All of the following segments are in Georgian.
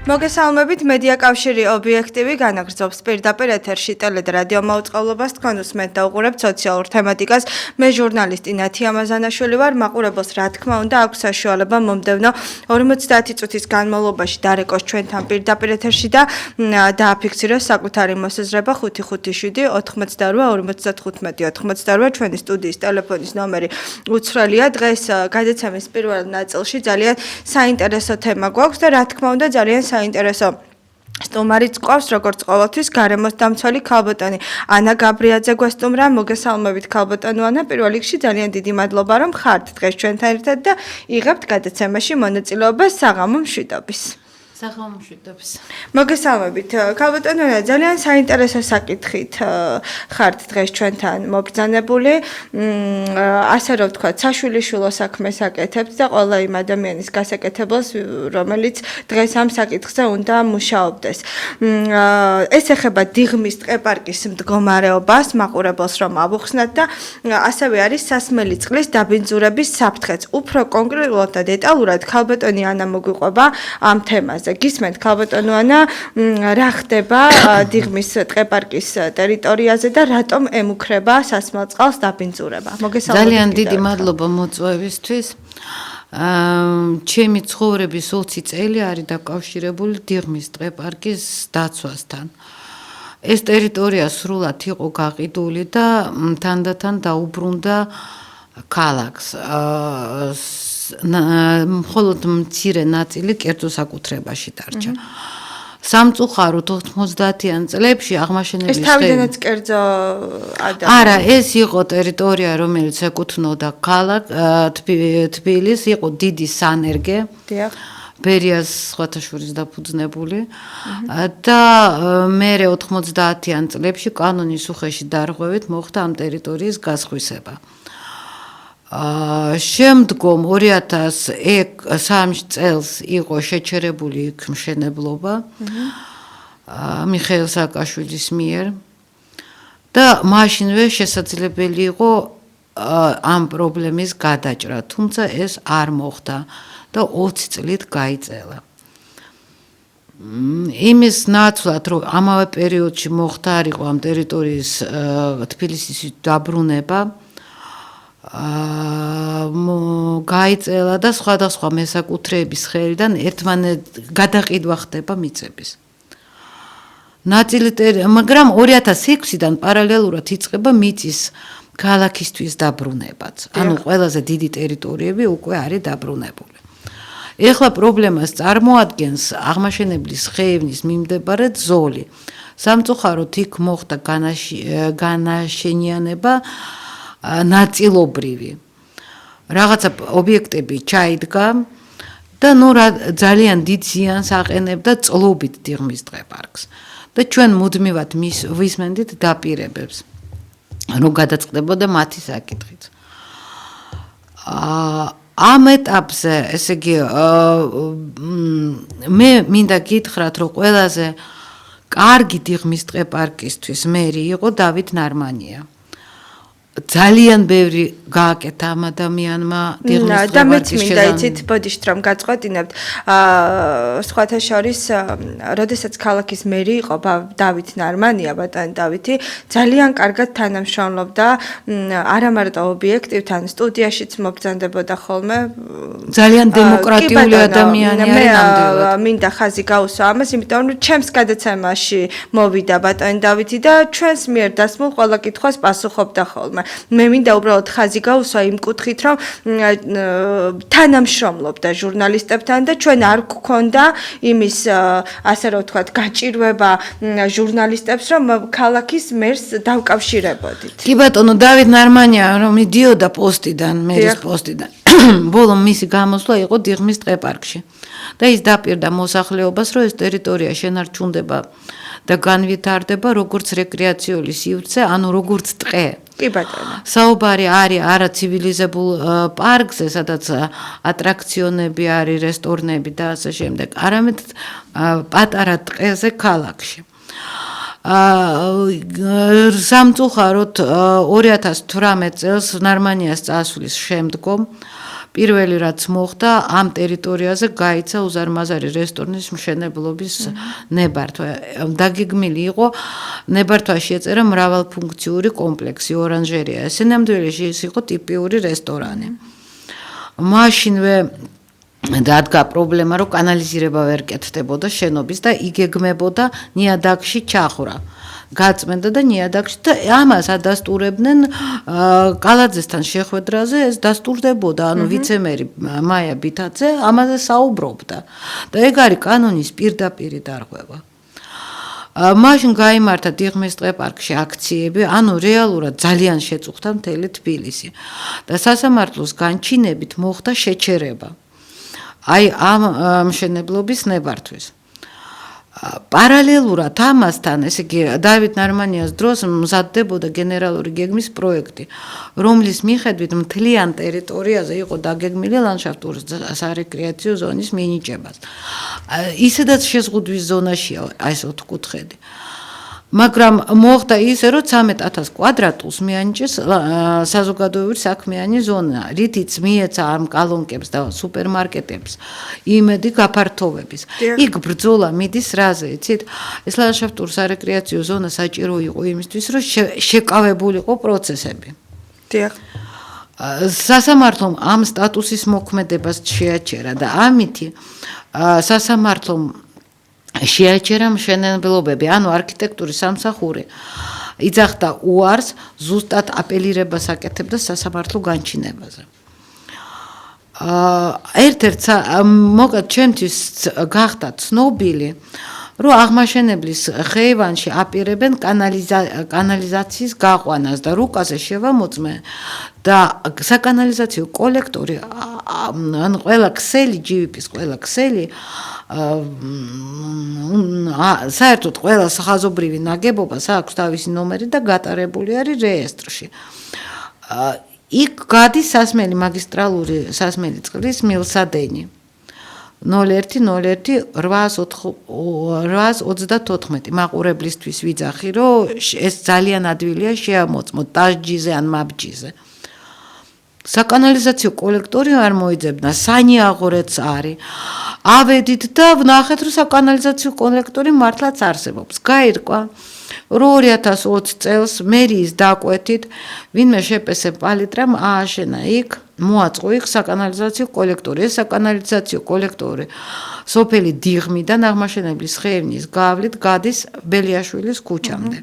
მოგესალმებით, მედია კავშირი ობიექტივი განაგრძობს პირდაპირ ეთერში ტელე და რადიო მაუწყებლობას თქვენ უსმენთ და უყურებთ სოციალურ თემატიკას. მე ჟურნალისტი ნათი ამაზანაშვილი ვარ. მაყურებელს რა თქმა უნდა აქვს საშუალება მომდევნო 50 წუთის განმავლობაში დარეკოს ჩვენთან პირდაპირ ეთერში და დააფიქსიროს საკუთარი მოსაზრება 557 88 55 88 ჩვენი სტუდიის ტელეფონის ნომერი უცვლელია. დღეს გადაცემის პირველ ნაწილში ძალიან საინტერესო თემა გვაქვს და რა თქმა უნდა ძალიან საინტერესო სტუმარიც გვყავს, როგორც ყოველთვის, გარემოს დამცველი ქალბატონი ანა გაბრიაძე გვესტუმრა. მოგესალმებით ქალბატონო ანა, პირველ რიგში ძალიან დიდი მადლობა, რომ ხართ დღეს ჩვენთან ერთად და იღებთ გადაცემაში მონაწილეობას საღამო მშვიდობის. მოგესალმებით ქალბატონო ანა, ძალიან საინტერესო საკითხით ხართ დღეს ჩვენთან მობრძანებული. ასე რომ ვთქვათ, საშვილიშვილო საქმეს აკეთებთ და ყველა იმ ადამიანის გასაკეთებელს, რომელიც დღეს ამ საკითხზე უნდა მუშაობდეს. ეს ეხება დიღმის ტყეპარკის მდგომარეობას, მაყურებელს რომ ავუხსნათ და ასევე არის სასმელი წყლის დაბინძურების საფრთხეც. უფრო კონკრეტულად და დეტალურად ქალბატონი ანა მოგვიყვება ამ თემაზე. გისმენთ ქალბატონო ანა, რა ხდება დიღმის ტყეპარკის ტერიტორიაზე და რატომ ემუქრება სასმელწყალს დაბინძურება? მოგესალმებით. ძალიან დიდი მადლობა მოწვევისთვის. ჩემი ცხოვრების 20 წელი არის დაკავშირებული დიღმის ტყეპარკის დაცვასთან. ეს ტერიტორია სრულად იყო გაყიდული და თანდათან დაუბრუნდა ქალაქს. მხოლოდ მცირე ნაწილი კერძო საკუთრებაში დარჩა. სამწუხაროდ 90-იან წლებში აღმაშენებლის ეს თავიდანაც კერძო ადამიანი. არა, ეს იყო ტერიტორია, რომელიც ეკუთვნოდა თბილისს, იყო დიდი სანერგე. დიახ. ბერიას სხვათაშორის დაფუძნებული და მერე 90-იან წლებში კანონის უხეში დარღვევით მოხდა ამ ტერიტორიის გასხვისება. შემდგომ 2003 წელს იყო შეჩერებული იქ მშენებლობა მიხეილ სააკაშვილის მიერ და მაშინვე შესაძლებელი იყო ამ პრობლემის გადაჭრა, თუმცა ეს არ მოხდა და 20 წლით გაიწელა. იმის ნაცვლად, რომ ამავე პერიოდში მოხდა ამ ტერიტორიის თბილისის დაბრუნება, გაიწელა და სხვადასხვა მესაკუთრეების ხელიდან ერთმანეთ გადაყიდვა ხდება მიწების. მაგრამ 2006-დან პარალელურად იწყება მიწის ქალაქისთვის დაბრუნებაც. ანუ ყველაზე დიდი ტერიტორიები უკვე არის დაბრუნებული. ეხლა პრობლემას წარმოადგენს აღმაშენებლის ხეივნის მიმდებარე ზოლი. სამწუხაროდ იქ მოხდა განაშენიანება ნაწილობრივი. რაღაცა ობიექტები ჩაიდგა და ძალიან დიდ ზიანს აყენებდა წყლობით დიღმის ტყეპარკს. და ჩვენ მუდმივად ვისმენდით დაპირებებს, რომ გადაწყდებოდა მათი საკითხიც. ამ ეტაპზე, ესე იგი, მე მინდა გითხრათ, რომ ყველაზე კარგი დიღმის ტყეპარკისთვის მერი იყო დავით ნარმანია. ძალიან ბევრი გააკეთა ამ ადამიანმა დიღმის და მეც მინდა იცით ბოდიშთ რომ გაწყვეტინებთ სხვათა შორის როდესაც ქალაქის მერი იყო დავით ნარმანია, ბატონი დავითი ძალიან კარგად თანამშრომლობდა არა მარტო ობიექტივთან, სტუდიაშიც მობრძანდებოდა ხოლმე. ძალიან დემოკრატიული ადამიანი არის ნამდვილად. მინდა ხაზი გაუსვა ამას, იმიტომ რომ ჩემს გადაცემაში მოვიდა ბატონი დავითი და ჩვენს მიერ დასმულ ყველა კითხვას პასუხობდა ხოლმე. მე მინდა უბრალოდ ხაზი გაუსვა იმ კუთხით, რომ თანამშრომლობდა ჟურნალისტებთან და ჩვენ არ გქონდა იმის, ასე რომ ვთქვათ, გაჭირვება ჟურნალისტებს, რომ ქალაქის მერს დავკავშირებოდით. კი ბატონო, დავით ნარმანია რომ მიდიოდა პოსტიდან, მერის პოსტიდან. ბოლომ მისი გამოსვლა იყო დიღმის ტყეპარკში. და ის დაპირდა მოსახლეობას, რომ ეს ტერიტორია შენარჩუნდება და განვითარდება როგორც რეკრეაციული სივრცე, ანუ როგორც ტყე. კი ბატონო. საუბარი არის არა ცივილიზებულ პარკზე, სადაც ატრაქციონები არის, რესტორნები და ასე შემდეგ, არამედ პატარა ტყეზე ქალაქში. სამწუხაროდ 2018 წელს ნარმანიას წასვლის შემდგომ პირველი რაც მოხდა ამ ტერიტორიაზე გაიცა უზარმაზარი რესტორნის მშენებლობის ნებართვა. დაგეგმილი იყო ნებართვაში ეწერა მრავალფუნქციური კომპლექსი ორანჟერია. ეს ნამდვილად ის იყო ტიპიური რესტორანი. მაშინვე დადგა პრობლემა, რომ კანალიზირება ვერ კეთდებოდა შენობის და იგეგმებოდა ნიადაგში ჩახრა. გაწმენდა და ნიადაგში და ამას ადასტურებდნენ კალაძესთან შეხვედრაზე ეს დასტურდებოდა, ანუ ვიცემერი მაია ბითაძე ამაზე საუბრობდა და ეგ არის კანონის პირდაპირი დარღვევა. მაშინ გაიმართა დიღმის ტყეპარკში აქციები, ანუ რეალურად ძალიან შეწუხდა მთელი თბილისი და სასამართლოს განჩინებით მოხდა შეჩერება. აი ამ მშენებლობის ნებართვის. პარალელურად ამასთან, ესე იგი, დავით ნარმანიას დროს მზადდებოდა გენერალური გეგმის პროექტი, რომლის მიხედვით მთლიან ტერიტორიაზე იყო დაგეგმილი ლანდშაფტური სარეკრეაციო ზონის მინიჭებას. ისედაც შეზღუდვის ზონაშია ეს ოთხკუთხედი. მაგრამ მოხდა ისე, რომ 13,000 კვადრატულს მიანიჭეს საზოგადოებრივი საქმიანი ზონა, რითიც მიეცა ამ კალონკებს და სუპერმარკეტებს იმედი გაფართოვების. იქ ბრძოლა მიდის რაზე, იცით? ეს ლანდშაფტური სარეკრეაციო ზონა საჭირო იყო იმისთვის, რომ შეკავებულიყო პროცესები. დიახ. სასამართლომ ამ სტატუსის მოქმედებას შეაჩერა და ამითი სასამართლომ შეაჩერა მშენებლობები, ანუ არქიტექტურის სამსახური იძახდა უარს, ზუსტად აპელირებას აკეთებდა სასამართლო განჩინებაზე. ერთ-ერთ მოკლედ ჩემთვის გახდა ცნობილი, რომ აღმაშენებლის ხეივანში აპირებენ კანალიზაციის გაყვანას და რუკაზე შევამოწმე და საკანალიზაციო კოლექტორი, ანუ ყველა ქსელი, GVP-ის ყველა ქსელი საერთოდ ყველა ხაზობრივი ნაგებობას აქვს თავისი ნომერი და გატარებული არის რეესტრში. იქ გადის სასმელი მაგისტრალური სასმელი წყლის მილსადენი 01.08.834 მაყურებლისთვის ვიძახი, რომ ეს ძალიან ადვილია შეამოწმოთ ტაჟჯიზე ან მაბჯიზე. საკანალიზაციო კოლექტორი არ მოიძებნა, სანიაღორეც არის. ავედით და ვნახეთ, რომ საკანალიზაციო კოლექტორი მართლაც არსებობს. გაირკვა, რომ 2020 წელს მერიის დაკვეთით ვინმე შეპესე პალიტრამ ააშენა იქ, მოაწყო იქ საკანალიზაციო კოლექტორი. ეს საკანალიზაციო კოლექტორი სოფელი დიღმიდან აღმაშენებლის ხეივნის გავლით გადის ბელიაშვილის ქუჩამდე.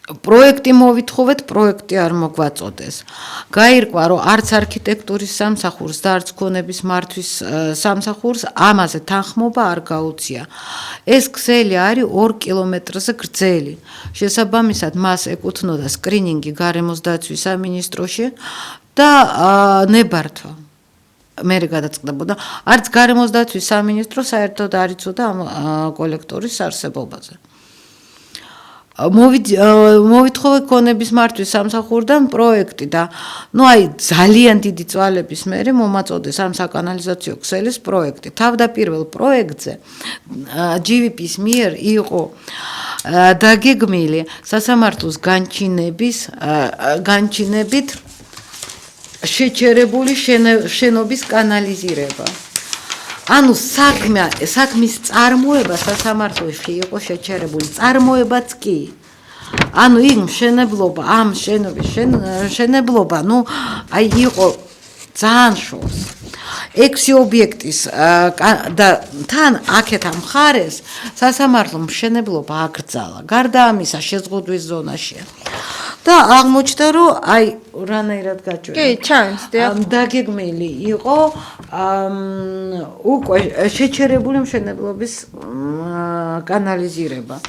პროექტი მოვითხოვეთ, პროექტი არ მოგვაწოდეს. გაირკვა, რომ არც არქიტექტურის სამსახურს და არც ქონების მართვის სამსახურს ამაზე თანხმობა არ გაუწია. ეს ქსელი არის 2 კილომეტრზე გრძელი. შესაბამისად, მას ეკუთვნოდა სკრინინგი გარემოს დაცვის სამინისტროში და ნებართვა. მერე გადაწყდებოდა, არც გარემოს დაცვის სამინისტრო საერთოდ არ იცოდა ამ კოლექტორის არსებობაზე. მოვითხოვე ქონების მართვის სამსახურიდან პროექტი და ძალიან დიდი წვალების მერე მომაწოდეს ამ საკანალიზაციო ქსელის პროექტი. თავდაპირველ პროექტზე GVP-ის მიერ იყო დაგეგმილი სასამართლოს განჩინებით შეჩერებული შენობის კანალიზირება. ანუ საქმის წარმოება სასამართლოში იყო შეჩერებული, წარმოებაც კი. ანუ იქ მშენებლობა, ამ შენობის მშენებლობა, აი იყო ძალიან შორს. 6 ობიექტის და თან აქეთ ამ მხარეს სასამართლო მშენებლობა აკრძალა. გარდა ამისა შეზღუდვის ზონაშია. და აღმოჩნდა, რომ აი რანაირად გაჭირდა. კი, ჩანს, დიახ. დაგეგმილი იყო უკვე შეჩერებული მშენებლობის კანალიზირება.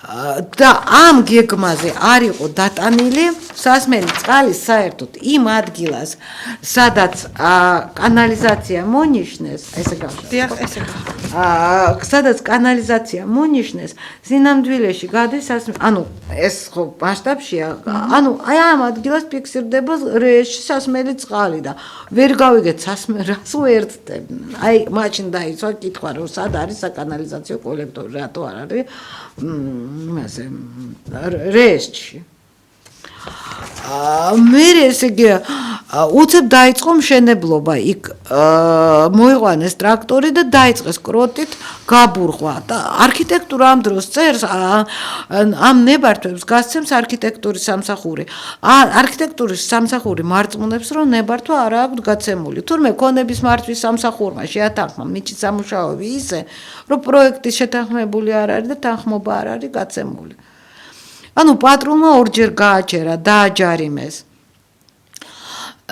და ამ გეგმაზე არ იყო დატანილი სასმელი წყალი საერთოდ იმ ადგილას, სადაც კანალიზაცია მონიშნეს, ესე გავშალ. დიახ, ესე. სადაც კანალიზაცია მონიშნეს, სინამდვილეში გადის სასმელი, ანუ ეს ხო მასშტაბშია, ანუ აი ამ ადგილას ფიქსირდება რეში სასმელი წყალი და ვერ გავიგეთ სასმელი რას უერთდებენ. აი მაშინ დაიცვა კითხვა, რომ სად არის საკანალიზაციო კოლექტორი, რატო არ არის იმაზე რეესტში. მე ესე იგი უცებ დაიწყო მშენებლობა იქ მოიყვანეს ტრაქტორი და დაიწყეს კროტით გაბურღვა და არქიტექტურა ამ დროს წერს ამ ნებართვებს გასცემს არქიტექტურის სამსახური. არქიტექტურის სამსახური მარწმუნებს რომ ნებართვა არ აქვს გაცემული. თურმე ქონების მართვის სამსახურმა შეათანხმა მიჩის სამუშაოები ისე რომ პროექტი შეთანხმებული არ არის და თანხმობა არ არის გაცემული. ანუ პატრონმა ორჯერ გააჩერა, დააჯარიმეს.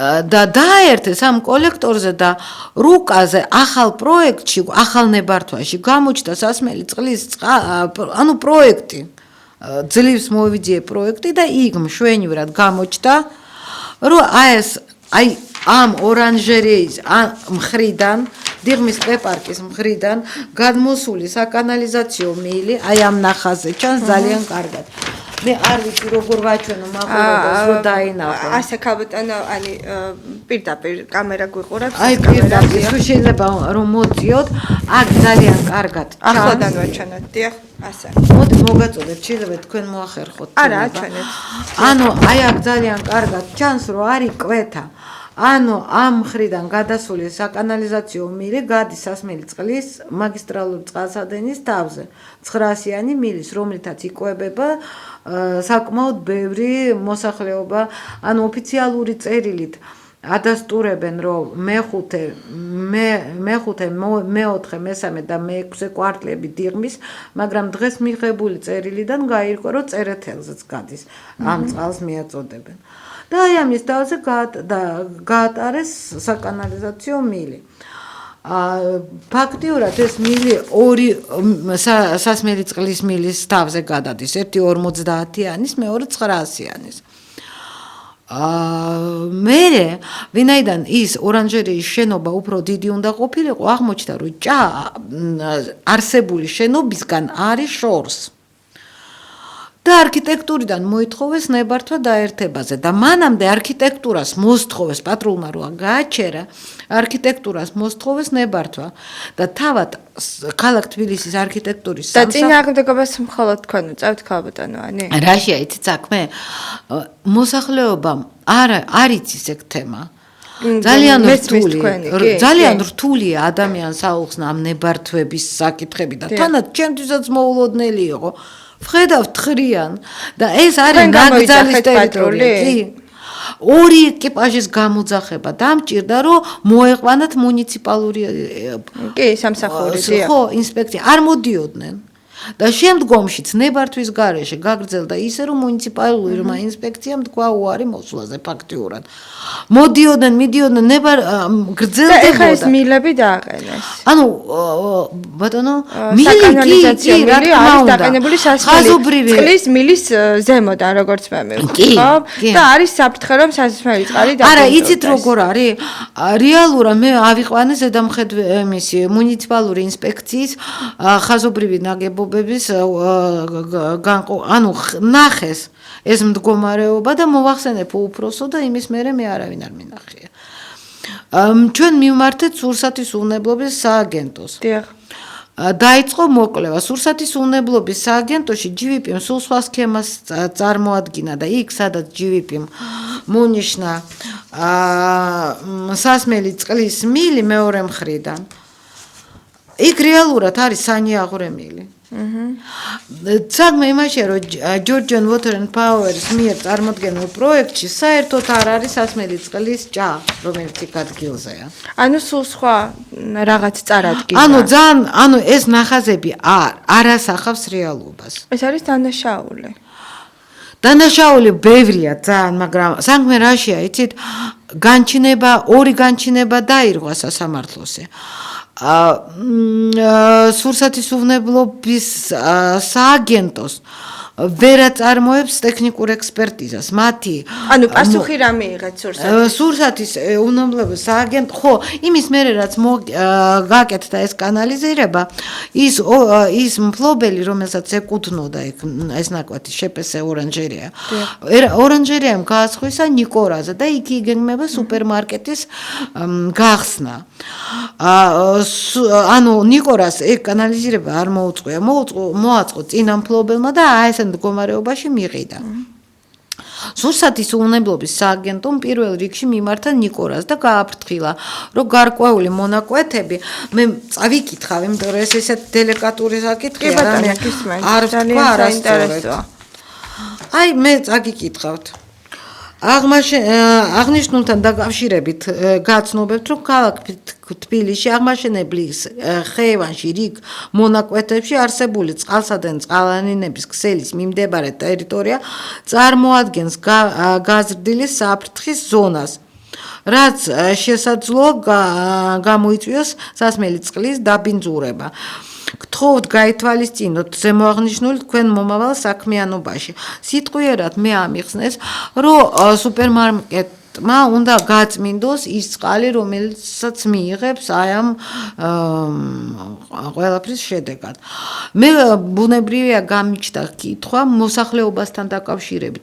და დააერთეს ამ კოლექტორზე და რუკაზე ახალ პროექტში, ახალ ნებართვაში გამოჩნდა სასმელი წყლის ანუ პროექტი. ძლივს მოვიძიე პროექტი და იქ მშვენივრად გამოჩნდა, რომ აი ამ ორანჟერეის მხრიდან, დიღმის ტყეპარკის მხრიდან გადმოსული საკანალიზაციო მიილი, აი ამ ნახაზზე ჩანს ძალიან კარგად. მე არ ვიცი როგორ ვაჩვენო მაყურებელს რომ დაინახო. ასე ქალბატონო, ani პირდაპირ კამერა გვიყურებს. აი პირდაპირ თუ შეიძლება რომ მოძიოთ, აქ ძალიან კარგად. ახლოდან ვაჩვენოთ, დიახ, ასე. მოდი მოგაწოდეთ, შეიძლება თქვენ მოახერხოთ. არა, აჩვენეთ. ანუ აი აქ ძალიან კარგად ჩანს რომ არის კვეთა. ანუ ამ მხრიდან გადასული საკანალიზაციო მიილი გადის სასმელი წყლის მაგისტრალური წყალსადენის თავზე. 900-იანი მილის, რომლითაც იკვებება საკმაოდ ბევრი მოსახლეობა, ანუ ოფიციალური წერილით ადასტურებენ, რომ მეხუთე, მეოთხე, მესამე და მეექვსე კვარტლები დიღმის, მაგრამ დღეს მიღებული წერილიდან გაირკვა, რომ წერეთელზეც გადის, ამ წყალს მიაწოდებენ. და აი ამის თავზე გაატარეს საკანალიზაციო მიილი. ფაქტიურად ეს მიილი ორი სასმელი წყლის მილის თავზე გადადის, ერთი 50-იანის, მეორე 900-იანის. მერე, ვინაიდან ის ორანჟერეის შენობა უფრო დიდი უნდა ყოფილიყო, აღმოჩნდა, რომ არსებული შენობისგან არის შორს. და არქიტექტურიდან მოითხოვეს ნებართვა დაერთებაზე და მანამდე არქიტექტურას მოსთხოვეს პატრონმა რომ გააჩერა არქიტექტურას მოსთხოვეს ნებართვა და თავად ქალაქ თბილისის არქიტექტურის და წინააღმდეგობას მხოლოდ თქვენ უწევთ ქალბატონო, ანი? რაშია იცით საქმე? მოსახლეობამ არ იცის ეგ თემა. ძალიან რთულია ადამიანს აუხსნა ამ ნებართვების საკითხები და თანაც ჩემთვისაც მოულოდნელი იყო. ვხედავთ ხრიან და ეს არის ნაკრძალის ტერიტორია. ორი ეკიპაჟის გამოძახება დამჭირდა რომ მოეყვანათ მუნიციპალური სამსახური ხო ინსპექცია არ მოდიოდნენ და შემდგომშიც ნებართვის გარეშე გაგრძელდა ისე რომ მუნიციპალურმა ინსპექციამ თქვა უარი მოსვლაზე ფაქტიურად მოდიოდნენ გრძელდებოდა და ეხლა ეს მილები დააყენეს ანუ ბატონო მილი არის დაყენებული სასმელი წყლის მილის ზემოდან როგორც მე მივხვდი ხო და არის საფრთხე რომ სასმელი წყალი დაყენოს არა იცით როგორ არის რეალურად მე ავიყვანე ზედამხედვების მუნიციპალური ინსპექციის ხაზობრივი ნაგებობების ანუ ნახეს ეს მდგომარეობა და მოვახსენებ უფროსო და იმის მერე მე არავინ არ მინახია. ჩვენ მივმართეთ სურსათის უნებლობის სააგენტოს. დიახ. დაიწყო მოკვლევა. სურსათის უნებლობის სააგენტოში GVP-მ სულ სხვა სქემას წარმოადგინა და იქ სადაც GVP-მ მონიშნა სასმელი წყლის მილი მეორე მხრიდან. იქ რეალურად არის სანიაღვრე მილი. საქმე იმაშია რომ Georgian Water and Power-ის მიერ წარმოდგენილ პროექტში საერთოდ არ არის სასმელი წყლის ჭა, რომელიც იქ ადგილზეა. ანუ სულ სხვა რაღაც წარადგინა. ანუ ეს ნახაზები არ ასახავს რეალობას. ეს არის დანაშაული. დანაშაული ბევრია ძალიან, მაგრამ საქმე რაშია, იცით, ორი განჩინება დაირღვა სასამართლოზე. სურსათის უვნებლობის სააგენტოს ვერ აწარმოებს ტექნიკურ ექსპერტიზას. მათი ანუ პასუხი რა მიიღეთ სურსათის? სურსათის უვნებლობის სააგენტო, ხო, იმის მერე რაც გაკეთდა ეს კანალიზირება, ის მფლობელი, რომელსაც ეკუთვნოდა ეს ნაკვეთი შეპესე ორანჟერია. ორანჟერიამ გაასხვისა ნიკორაზე და იქ იგეგმება სუპერმარკეტის გახსნა. ანუ ნიკორას ეგ კანალიზირება არ მოუწყია, მოაწყო წინა მფლობელმა და ეს მდგომარეობაში მიყიდა. სურსათის უვნებლობის სააგენტომ პირველ რიგში მიმართა ნიკორას და გააფრთხილა, რომ გარკვეული მონაკვეთები, მე წავიკითხავ, იმიტომ რომ ეს ესეთ დელიკატური საკითხია, არ ვთქვა არასწორად. აი, მე წაგიკითხავთ. აღნიშნულთან დაკავშირებით გაცნობებთ, რომ ქალაქ თბილისში აღმაშენებლის ხეივანში რიგ მონაკვეთებში არსებული წყალსადენ წყალანინების ქსელის მიმდებარე ტერიტორია წარმოადგენს გაზრდილი საფრთხის ზონას, რაც შესაძლოა გამოიწვიოს სასმელი წყლის დაბინძურება. გთხოვთ გაითვალისწინოთ ზემოაღნიშნული თქვენ მომავალ საქმიანობაში. სიტყვიერად მე ამიხსნეს, რომ სუპერმარკეტმა უნდა გაწმინდოს ის წყალი, რომელსაც მიიღებს აი ამ ყველაფრის შედეგად. მე ბუნებრივია გამიჩნდა კითხვა მოსახლეობასთან დაკავშირებით.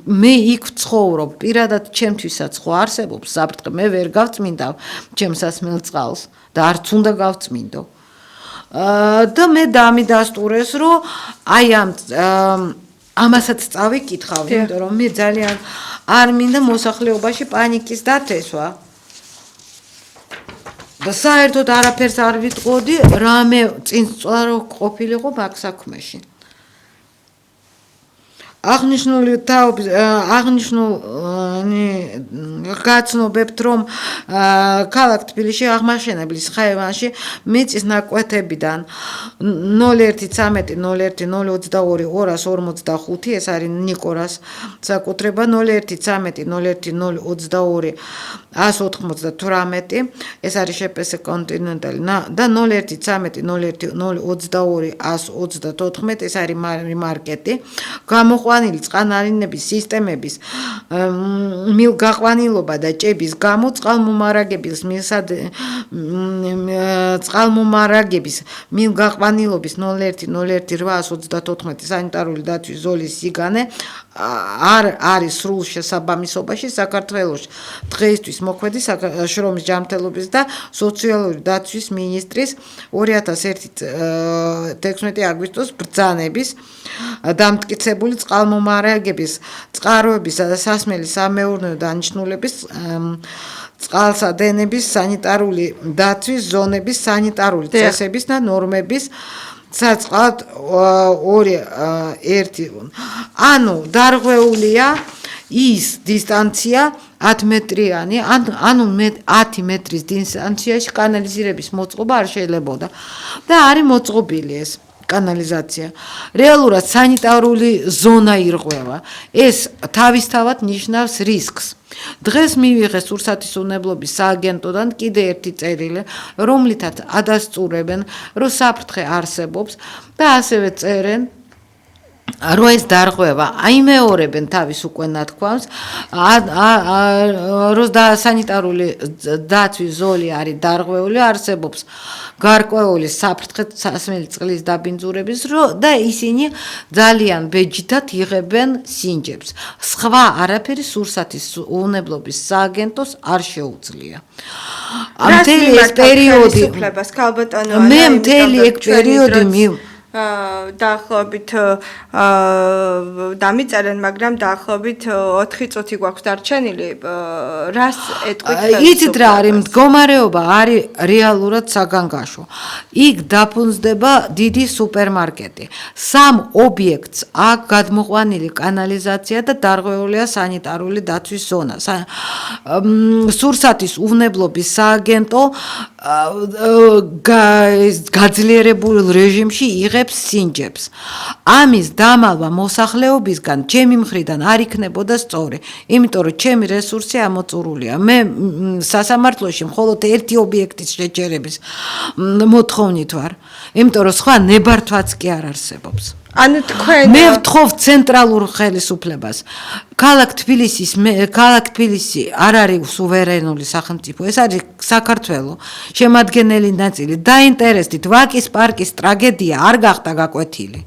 მე იქ ვცხოვრობ, პირადად ჩემთვისაც ხო არსებობს საფრთხე, მე ვერ გავწმინდავ ჩემს სასმელ წყალს და არც უნდა გავწმინდო. და მე დამიდასტურეს, რომ აი ამასაც წავიკითხავ, იმიტომ რომ მე ძალიან არ მინდა მოსახლეობაში პანიკის დათესვა. და საერთოდ არაფერს არ ვიტყოდი, რამე წინწვარო ყოფილიყო მაგ საქმეში. აღნიშნული გაცნობებთ, რომ ქალაქ თბილისში აღმაშენებლის ხეივანში მიწის ნაკვეთებიდან 0113-01-022-245 ეს არის ნიკორას საკუთრება, 0113-02-188 ეს არის შეპესე კონტინენტალი და 0113-01-022-124 ეს არის მარკეტი. გამოყვანილი წყალმომარაგების სისტემების მილგაყვანილობა და ჭების გამო წყალმომარაგების მილგაყვანილობის 01-01-834 სანიტარული დაცვის ზოლის სიგანე არ არის სრულ შესაბამისობაში საქართველოს დღეისთვის მოქმედი შრომის ჯანმრთელობის და სოციალური დაცვის მინისტრის 2001-16 აგვისტოს ბრძანების დამტკიცებული წყალმომარაგების წყაროებისა და სასმელი სამეურნეო დანიშნულების წყალსადენების სანიტარული დაცვის ზონების სანიტარული წესების და ნორმების საწყად 2-1 ანუ დარღვეულია ის დისტანცია 10 მეტრიანი ანუ 10 მეტრის დისტანციაში კანალიზირების მოწყობა არ შეიძლებოდა და არის მოწყობილი ეს კანალიზაცია. რეალურად სანიტარული ზონა ირღვევა. ეს თავისთავად ნიშნავს რისკს. დღეს მივიღე სურსათის უვნებლობის სააგენტოდან კიდე ერთი წერილი, რომლითაც ადასტურებენ, რომ საფრთხე არსებობს და ასევე წერენ, რომ ეს დარღვევა აიმეორებენ თავის უკვე ნათქვამს, რომ სანიტარული დაცვის ზოლი არის დარღვეული, არსებობს გარკვეული საფრთხე სასმელი წყლის დაბინძურების და ისინი ძალიან ბეჯითად იღებენ სინჯებს. სხვა არაფერი სურსათის უვნებლობის სააგენტოს არ შეუძლია. მთელი ეს პერიოდი მე მთელი ეს პერიოდი დაახლოებით დამიწერენ, მაგრამ დაახლოებით 4 წუთი გვაქვს დარჩენილი. რას ეტყვით? იცით რა არის მდგომარეობა, არის რეალურად საგანგაშო. იქ დაფუძნდება დიდი სუპერმარკეტი. 3 ობიექტს აქვს გადმოყვანილი კანალიზაცია და დარღვეულია სანიტარული დაცვის ზონა. სურსათის უვნებლობის სააგენტო გაძლიერებულ რეჟიმში იღებს იღებს სინჯებს. ამის დამალვა მოსახლეობისგან ჩემი მხრიდან არ იქნებოდა სწორი, იმიტომ რომ ჩემი რესურსი ამოწურულია. მე სასამართლოში მხოლოდ ერთი ობიექტის შეჩერების მოთხოვნით ვარ, იმიტომ რომ სხვა ნებართვაც კი არ არსებობს. ანუ თქვენ მე ვთხოვ ცენტრალურ ხელისუფლებას. ქალაქ თბილისი არ არის სუვერენული სახელმწიფო, ეს არის საქართველოს შემადგენელი ნაწილი. დაინტერესდით, ვაკის პარკის ტრაგედია არ გახდა გაკვეთილი.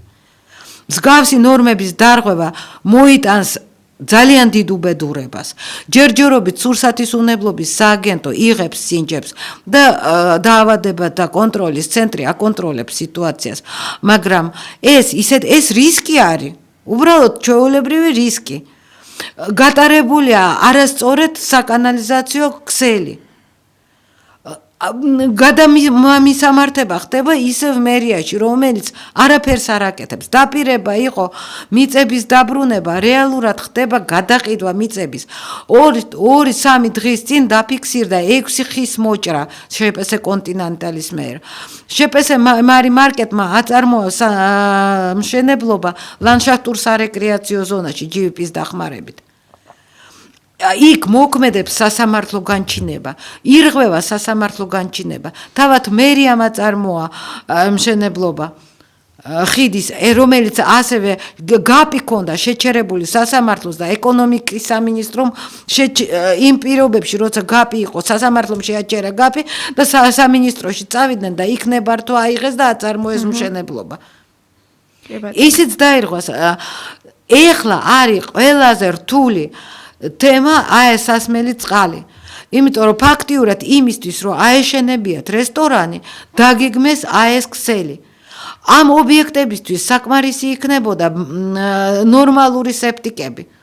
მსგავსი ნორმების დარღვევა მოიტანს ძალიან დიდ უბედურებას. ჯერჯერობით სურსათის უნებლობის სააგენტო იღებს სინჯებს და დაავადებათა კონტროლის ცენტრი აკონტროლებს სიტუაციას, მაგრამ ეს რისკი არის, უბრალოდ ჩვეულებრივი რისკი. გატარებულია არასწორად საკანალიზაციო ქსელი. გადამისამართება ხდება ისევ მერიაში, რომელიც არაფერს არ აკეთებს. დაპირება იყო მიწების დაბრუნება, რეალურად ხდება გადაყიდვა მიწების. 2-3 დღის წინ დაფიქსირდა 6 ხის მოჭრა შპს კონტინენტალის მიერ. შპს მარკეტმა აწარმოა მშენებლობა ლანდშაფტურ სარეკრეაციო ზონაში ჯივიპის დახმარებით. იქ მოქმედებს სასამართლო განჩინება, ირღვევა სასამართლო განჩინება, თავად მერიამ აწარმოა მშენებლობა ხიდის, რომელიც ასევე გაპი ქონდა შეჩერებული სასამართლოს და ეკონომიკის სამინისტრომ იმ პირობებში, როცა გაპი იყო, სასამართლომ შეაჩერა გაპი და სამინისტროში წავიდნენ და იქ ნებართვა აიღეს და აწარმოეს მშენებლობა. ისიც დაირღვას. ეხლა არის ყველაზე რთული თემა აესასმელი წყალი. იმიტომ რომ ფაქტიურად იმისთვის რომ აეშენებიათ რესტორანი, დაგეგმეს აეს ქსელი. ამ ობიექტებისთვის საკმარისი იქნებოდა ნორმალური სეპტიკები.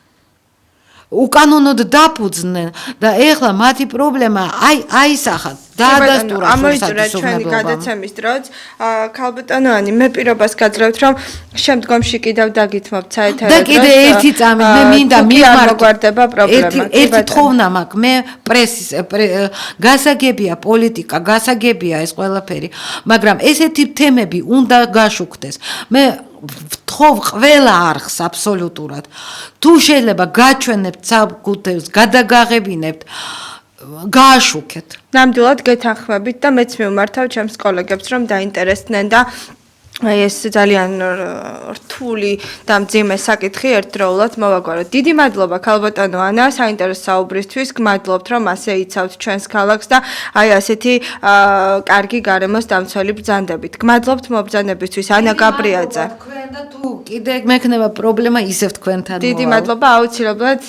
უკანონოდ დაფუძნდნენ და ეხლა მათი პრობლემა აისახა დაადასტურა ამოიწურა ჩვენი გადაცემის დროც. ქალბატონოვანი, მე პირობას გაძლევთ, რომ შემდგომში კიდევ დაგითმობთ საეთერო და კიდე ერთი წამით მე მინდა მივმარკვარდება პრობლემა. ერთი თხოვნა მაქვს, მე პრესის გასაგებია პოლიტიკა, გასაგებია ეს ყველაფერი, მაგრამ ესეთი თემები უნდა გაშუქდეს. მე ვთხოვ ყველა არხს აბსოლუტურად. თუ შეიძლება გაჩვენებთ საკუთებს, გადაგაღებინებთ, გააშუქეთ. ნამდვილად გეთანხმებით და მეც მივმართავ ჩემს კოლეგებს, რომ დაინტერესდნენ და ეს ძალიან რთული და მძიმე საკითხი ერთდროულად მოვაგვაროთ. დიდი მადლობა ქალბატონო ანა საინტერესო საუბრისთვის. გმადლობთ, რომ ასე იცავთ ჩვენს ქალაქს და აი ასეთი კარგი გარემოს დამცველი ბრძანდებით. გმადლობთ მობრძანებისთვის ანა გაბრიაძე. თქვენ და თუ კიდე მექნება პრობლემა ისევ თქვენთან. დიდი მადლობა, აუცილებლად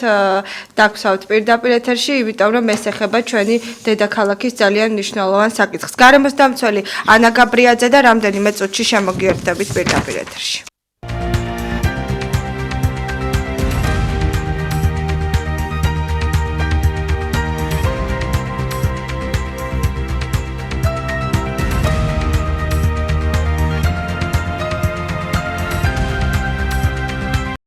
დაგвсავთ პირდაპირ ეთერში, იმიტომ რომ ეს ეხება ჩვენი დედაქალაქის ძალიან მნიშვნელოვან საკითხს. გარემოს დამცველი ანა გაბრიაძე და რამდენიმე წუთში შემოგიერთდებით პირდაპირ ეთერში.